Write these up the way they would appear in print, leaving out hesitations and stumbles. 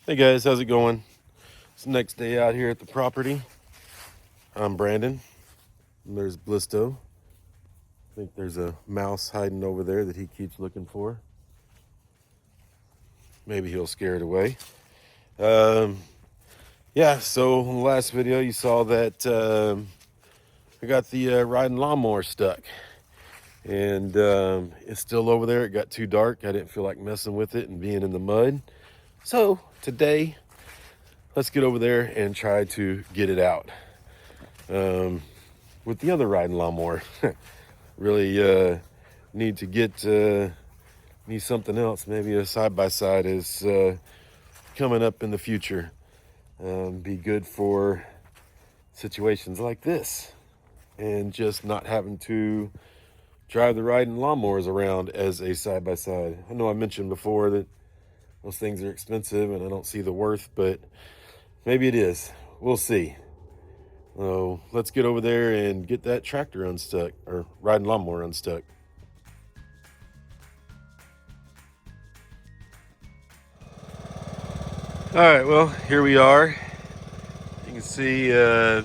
Hey guys, how's it going? It's the next day out here at the property. I'm Brandon, and there's Blisto. I think there's a mouse hiding over there that he keeps looking for. Maybe he'll scare it away. Yeah, so in the last video you saw that I got the riding lawnmower stuck. And it's still over there. It got too dark. I didn't feel like messing with it and being in the mud. So today, let's get over there and try to get it out. With the other riding lawnmower. Really need to get me something else. Maybe a side-by-side is coming up in the future. Be good for situations like this. And just not having to drive the riding lawnmowers around as a side-by-side. I know I mentioned before that those things are expensive and I don't see the worth, but maybe it is. We'll see. So let's get over there and get that tractor unstuck, or riding lawnmower unstuck. All right, well, here we are. You can see, I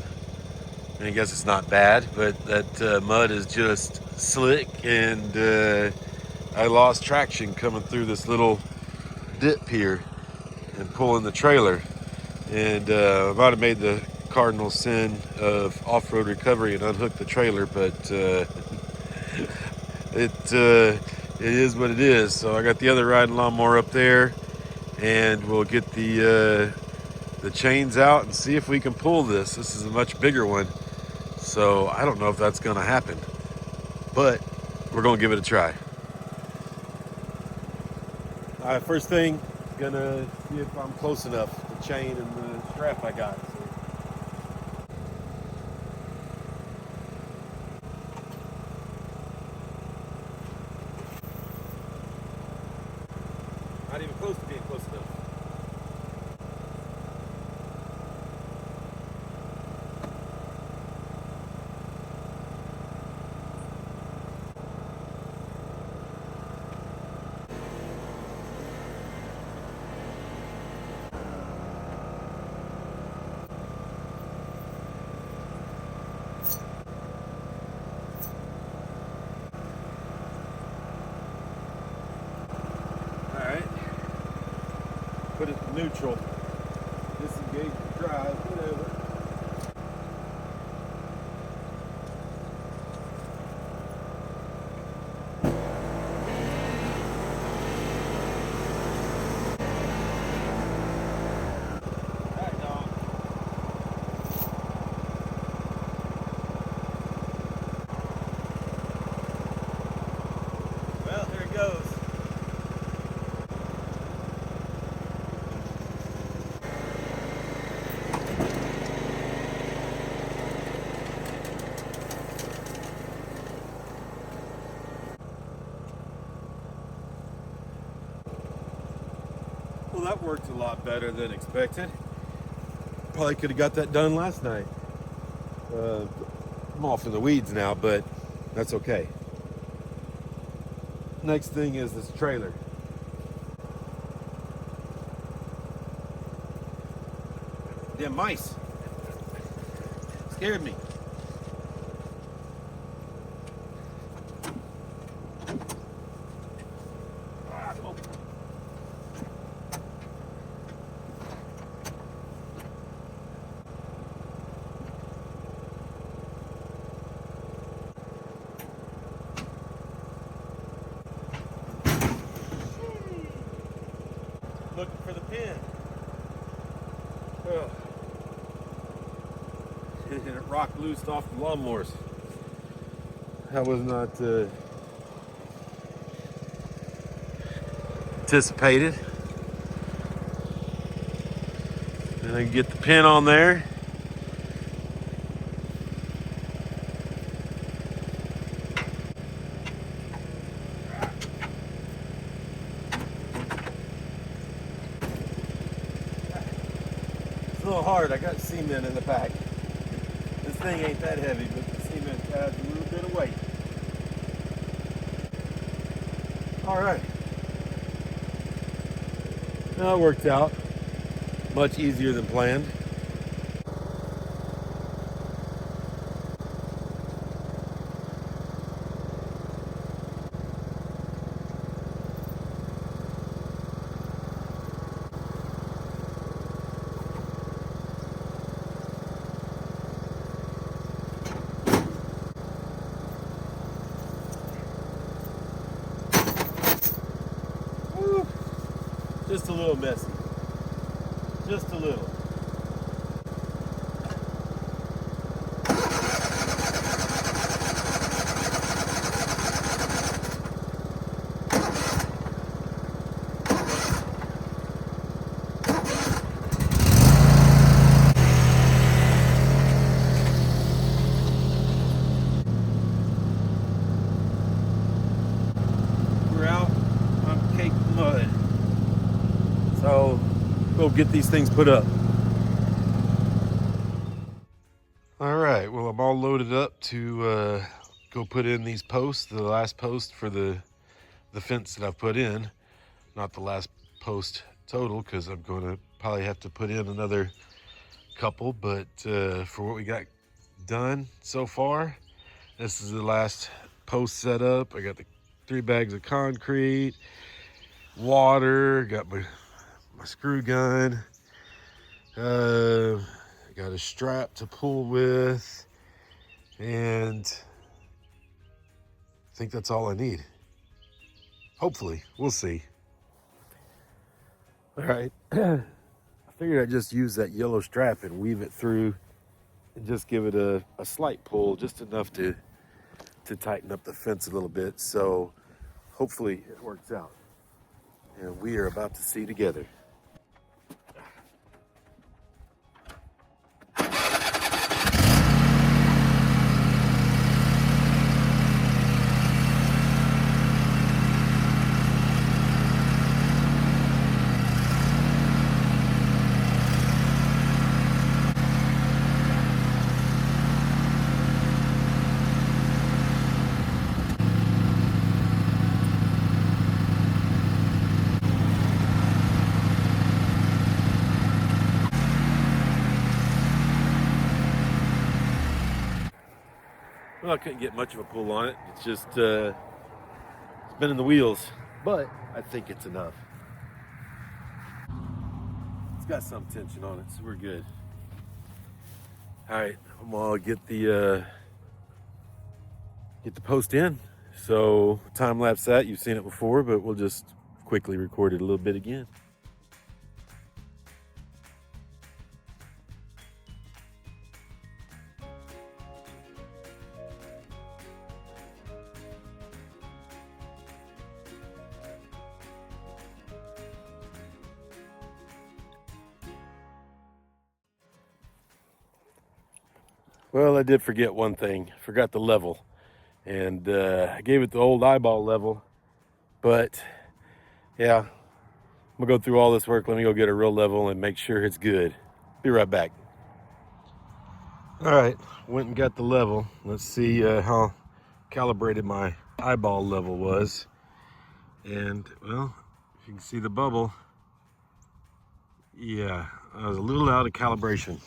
guess it's not bad, but that mud is just slick, and I lost traction coming through this little dip here and pulling the trailer. And I might have made the cardinal sin of off-road recovery and unhooked the trailer, but it is what it is. So I got the other riding lawnmower up there, and we'll get the chains out and see if we can pull this. This is a much bigger one, so I don't know if that's going to happen, but we're going to give it a try. All right, first thing, gonna see if I'm close enough. The chain and the strap I got. Not even close to being close enough. All right. Put it in neutral. Disengage the drive, whatever. Well, here it goes. Well, that worked a lot better than expected. Probably could have got that done last night. I'm off in the weeds now, but that's okay. Next thing is this trailer. Damn mice. Scared me. Looking for the pin. Oh. And it rocked loose off the lawnmowers. That was not anticipated. And I can get the pin on there. It's a little hard. I got cement in the back. This thing ain't that heavy, but the cement adds a little bit of weight. All right. Now it worked out. much easier than planned. Woo. Just a little messy. Just a little. We're out on caked mud. So we'll get these things put up. All right, well, I'm all loaded up to go put in these posts, the last post for the fence that I've put in. Not the last post total, because I'm going to probably have to put in another couple, but for what we got done so far, this is the last post set up. I got the 3 bags of concrete, water, got my screw gun, got a strap to pull with, and I think that's all I need. Hopefully, we'll see. All right, I figured I'd just use that yellow strap and weave it through and just give it a slight pull, just enough to tighten up the fence a little bit. So hopefully it works out. And we are about to see together. Well, I couldn't get much of a pull on it. It's just spinning the wheels, but I think it's enough. It's got some tension on it, so we're good. All right, I'm gonna get the post in. So time lapse that, you've seen it before, but we'll just quickly record it a little bit again. Well, I did forget one thing. Forgot the level. And I gave it the old eyeball level. But yeah, I'm gonna go through all this work. Let me go get a real level and make sure it's good. Be right back. All right, went and got the level. Let's see how calibrated my eyeball level was. And well, if you can see the bubble, yeah, I was a little out of calibration.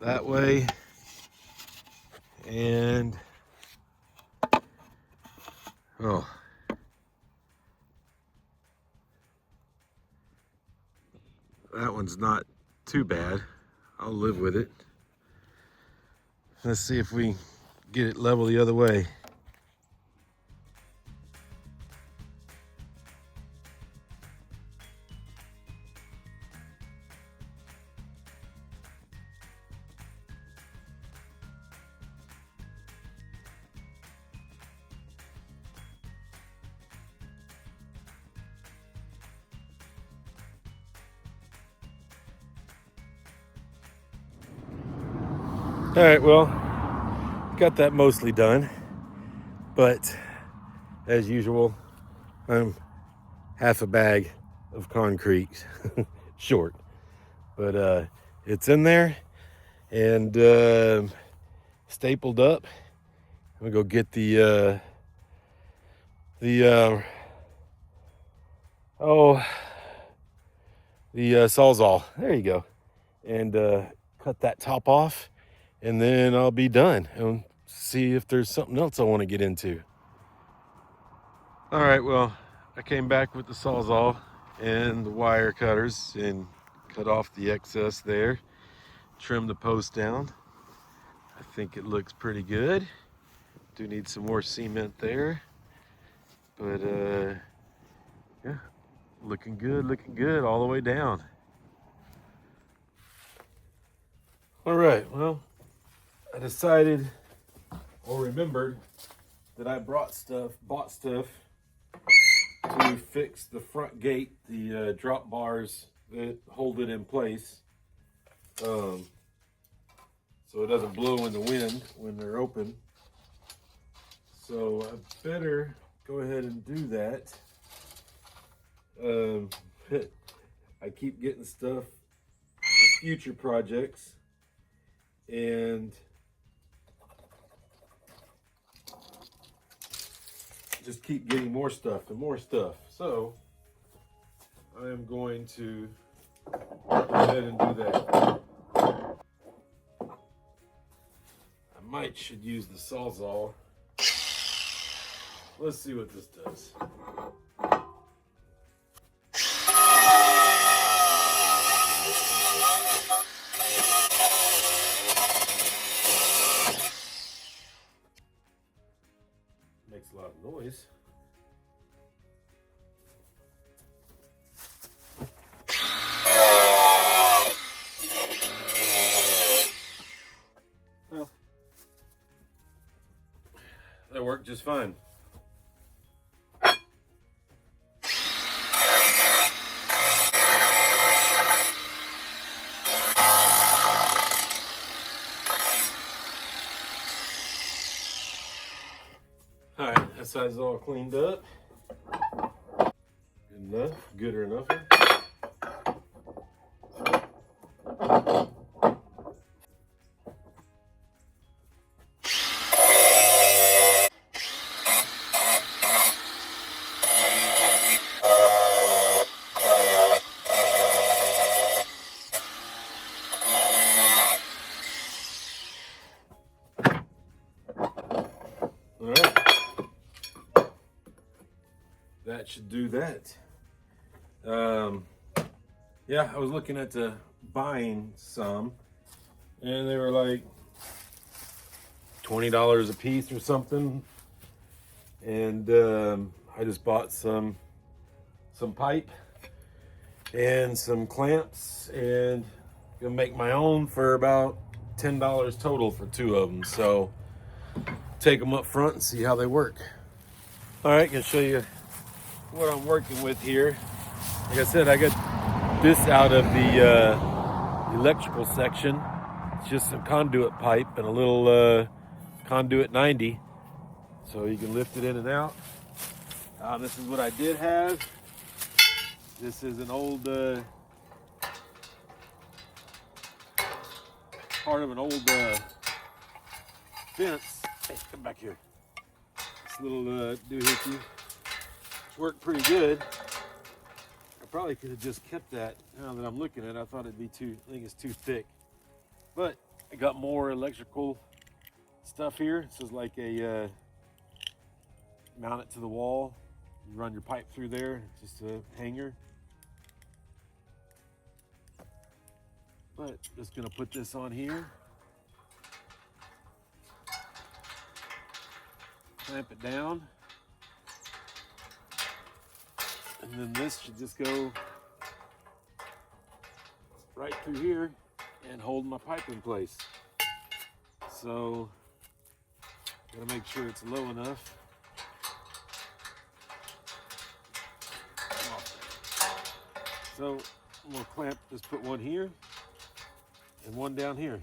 That way, and oh, that one's not too bad. I'll live with it. Let's see if we get it level the other way. All right, well, got that mostly done, but as usual, I'm half a bag of concrete short, but it's in there and stapled up. I'm gonna go get the Sawzall. There you go. And cut that top off, and then I'll be done and see if there's something else I want to get into. All right, well, I came back with the Sawzall and the wire cutters and cut off the excess there, trim the post down. I think it looks pretty good. Do need some more cement there, but yeah, looking good all the way down. All right, well, I decided or remembered that I bought stuff to fix the front gate, the drop bars that hold it in place, so it doesn't blow in the wind when they're open. So I better go ahead and do that. I keep getting stuff for future projects, and just keep getting more stuff and more stuff. So I am going to go ahead and do that. I should use the Sawzall. Let's see what this does. Makes a lot of noise. Well, that worked just fine. All right, that side's all cleaned up. Good enough, gooder enough. All right, that should do that. Yeah, I was looking at buying some, and they were like $20 a piece or something. And I just bought some pipe and some clamps, and gonna make my own for about $10 total for 2 of them. So take them up front and see how they work. All right, gonna show you what I'm working with here. Like I said, I got this out of the electrical section. It's just some conduit pipe and a little conduit 90, so you can lift it in and out. This is what I did have. This is an old part of an old fence. Hey, come back here. This little doohickey. It's worked pretty good. I probably could have just kept that. Now that I'm looking at it, I thought it'd be I think it's too thick. But I got more electrical stuff here. This is like a mount it to the wall. You run your pipe through there, just a hanger. But just gonna put this on here. Clamp it down. And then this should just go right through here and hold my pipe in place. So, gotta make sure it's low enough. So, I'm gonna clamp, just put one here and one down here.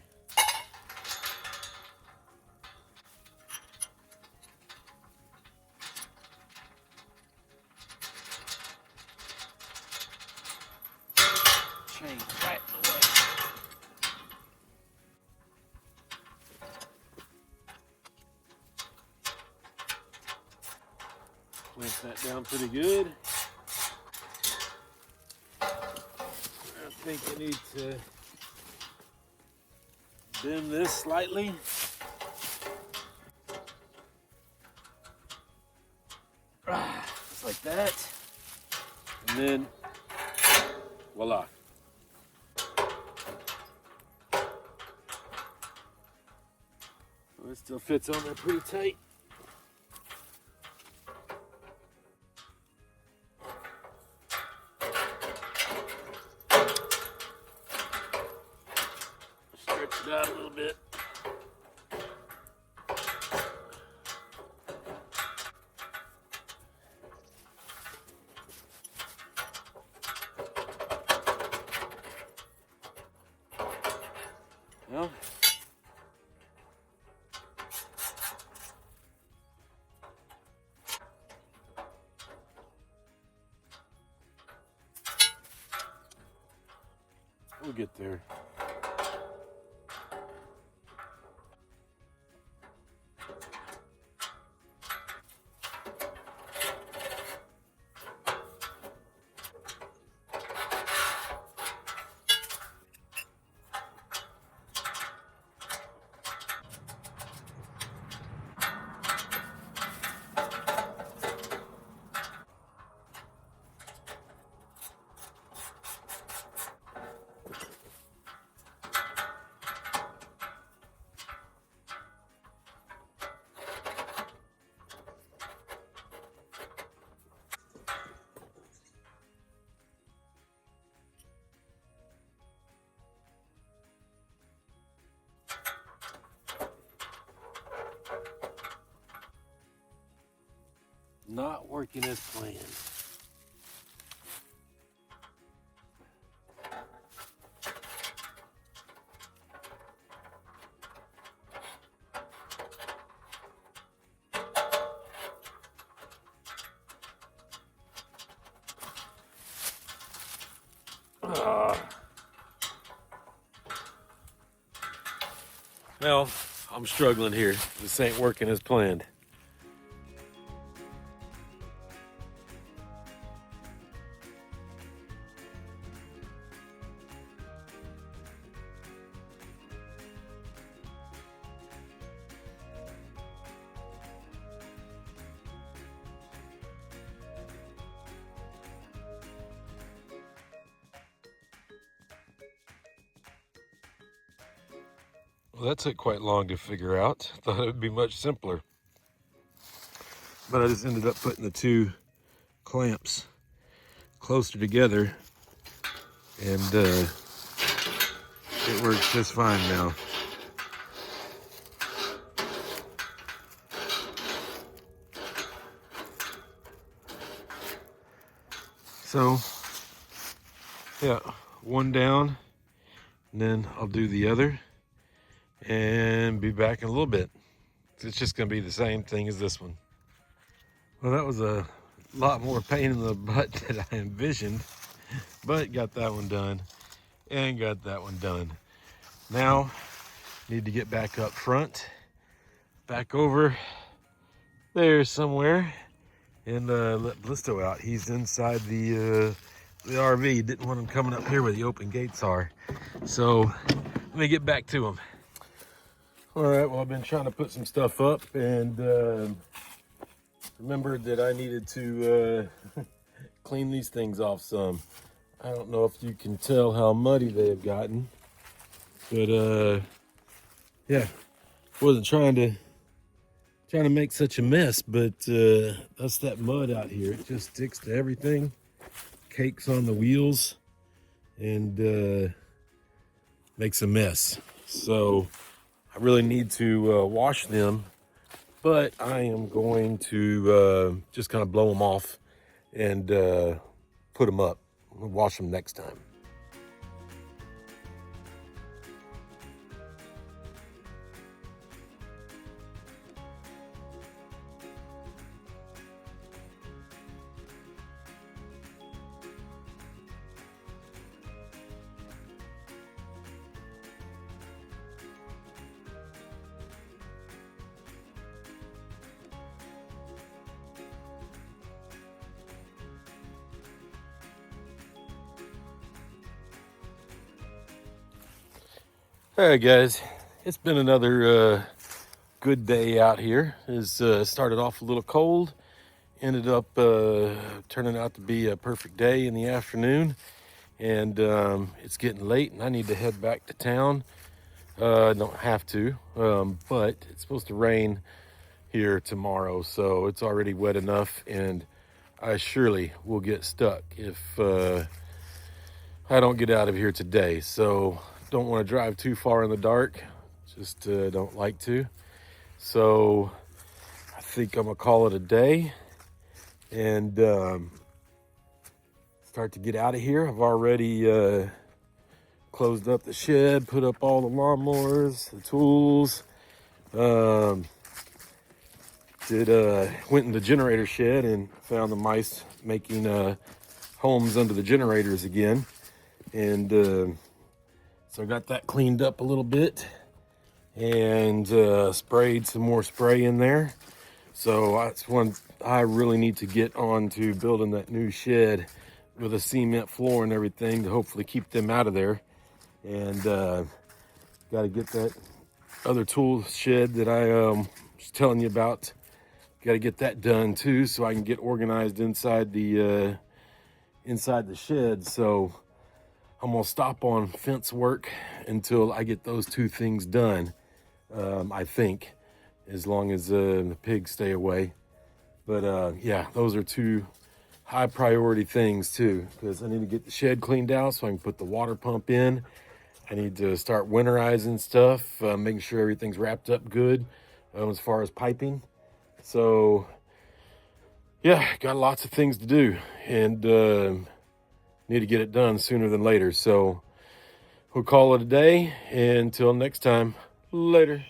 Chain right away. Clamp that down pretty good. think I need to bend this slightly. Just like that. And then, voila. Well, it still fits on there pretty tight. Stretch it out a little bit. Well, we'll get there. Not working as planned. Well, I'm struggling here. This ain't working as planned. Well, that took quite long to figure out. Thought it would be much simpler. But I just ended up putting the two clamps closer together, and it works just fine now. So, yeah, one down, and then I'll do the other and be back in a little bit. It's just going to be the same thing as this one. Well, that was a lot more pain in the butt than I envisioned, but got that one done and got that one done. Now, need to get back up front, back over there somewhere, and let Blisto out. He's inside the RV. Didn't want him coming up here where the open gates are. So let me get back to him. All right, well, I've been trying to put some stuff up, and remembered that I needed to clean these things off some. I don't know if you can tell how muddy they have gotten, but yeah, wasn't trying to make such a mess, but that's that mud out here. It just sticks to everything, cakes on the wheels, and makes a mess. So I really need to wash them, but I am going to just kind of blow them off and put them up. We'll wash them next time. Hey guys, it's been another good day out here. It's started off a little cold, ended up turning out to be a perfect day in the afternoon, and it's getting late, and I need to head back to town. I don't have to, but it's supposed to rain here tomorrow, so it's already wet enough, and I surely will get stuck if I don't get out of here today. So don't want to drive too far in the dark. Just don't like to. So I think I'm gonna call it a day and start to get out of here. I've already closed up the shed, put up all the lawnmowers, the tools. Um, went in the generator shed and found the mice making homes under the generators again, and so I got that cleaned up a little bit and sprayed some more spray in there. So that's one I really need to get on to, building that new shed with a cement floor and everything to hopefully keep them out of there. And got to get that other tool shed that I was telling you about. Got to get that done too, so I can get organized inside the shed. So I'm gonna stop on fence work until I get those two things done. I think, as long as the pigs stay away. But yeah, those are two high priority things too, because I need to get the shed cleaned out so I can put the water pump in. I need to start winterizing stuff, making sure everything's wrapped up good as far as piping. So yeah, got lots of things to do, and need to get it done sooner than later. So we'll call it a day. Until next time, later.